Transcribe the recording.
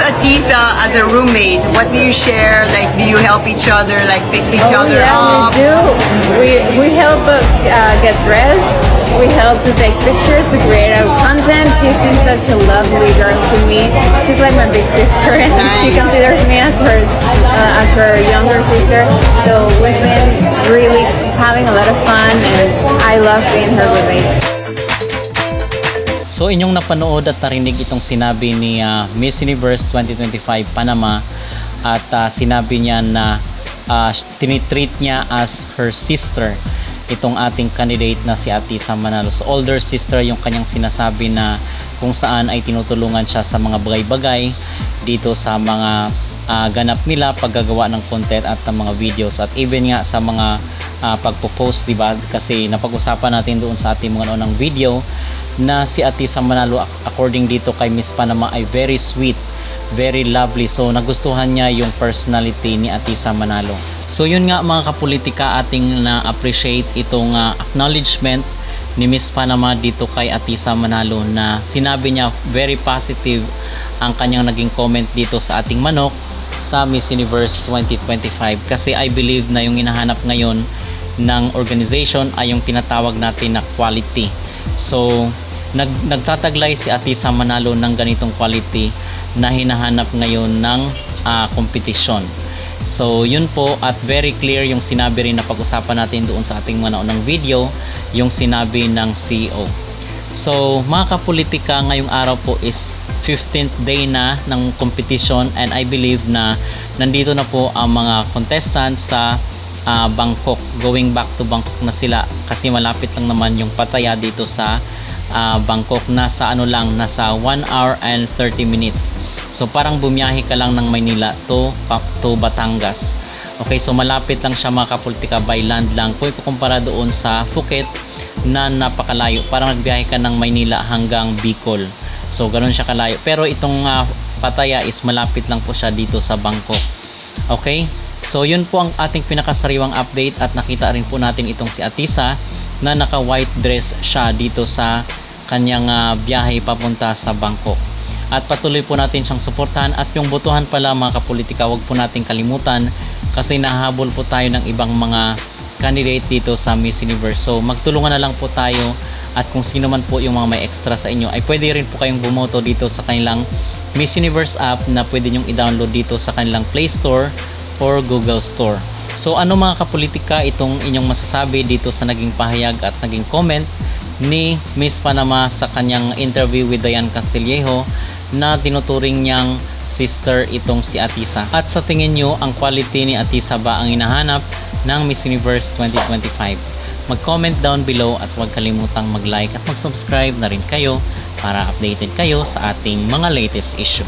Atisa as a roommate? What do you share? Like, do you help each other, like fix each other yeah, up? we do. We help us get dressed. We help to take pictures, to create our content. She's been such a lovely girl to me. She's like my big sister, and she Nice. considers me as her younger sister. So we've been really having a lot of fun, and I love being her roommate. So inyong napanood at narinig itong sinabi ni Miss Universe 2025 Panama at sinabi niya na tinitreat niya as her sister itong ating candidate na si Atisa Manalo. So older sister yung kanyang sinasabi na kung saan ay tinutulungan siya sa mga bagay-bagay dito sa mga ganap nila paggagawa ng content at ng mga videos at even nga sa mga pagpo-post, diba? Kasi napag-usapan natin doon sa ating mga unang video na si Atisa Manalo according dito kay Miss Panama ay very sweet, very lovely. So nagustuhan niya yung personality ni Atisa Manalo. So yun nga mga kapolitika, ating na-appreciate itong acknowledgement ni Miss Panama dito kay Atisa Manalo na sinabi niya very positive ang kanyang naging comment dito sa ating manok sa Miss Universe 2025 kasi I believe na yung hinahanap ngayon ng organization ay yung tinatawag natin na quality. So nagtataglay si Atisa Manalo ng ganitong quality na hinahanap ngayon ng kompetisyon. So yun po, at very clear yung sinabi rin na pag-usapan natin doon sa ating mga unang video, yung sinabi ng CEO. So mga kapolitika, ngayong araw po is 15th day na ng competition and I believe na nandito na po ang mga contestants sa Bangkok. Going back to Bangkok na sila kasi malapit lang naman yung Pattaya dito sa Bangkok. Nasa nasa 1 hour and 30 minutes. So parang bumiyahe ka lang ng Maynila to Batangas. Okay, so malapit lang siya mga kapolitika, by land lang. Kung ikukumpara doon sa Phuket na napakalayo, parang nagbiyahe ka ng Maynila hanggang Bicol. So ganoon siya kalayo. Pero itong Pattaya is malapit lang po siya dito sa Bangkok. Okay? So yun po ang ating pinakasariwang update at nakita rin po natin itong si Atisa na naka white dress siya dito sa kanyang biyahe papunta sa Bangkok. At patuloy po natin siyang suportahan at yung botohan pala mga kapolitika, wag po natin kalimutan kasi nahabol po tayo ng ibang mga candidate dito sa Miss Universe. So magtulungan na lang po tayo at kung sino man po yung mga may extra sa inyo ay pwede rin po kayong bumoto dito sa kanilang Miss Universe app na pwede nyong i-download dito sa kanilang Play Store or Google Store. So ano mga kapolitika itong inyong masasabi dito sa naging pahayag at naging comment ni Miss Panama sa kanyang interview with Diane Castillejo na tinuturing niyang sister itong si Atisa? At sa tingin nyo, ang quality ni Atisa ba ang hinahanap ng Miss Universe 2025? Mag-comment down below at huwag kalimutang mag-like at mag-subscribe na rin kayo para updated kayo sa ating mga latest issue.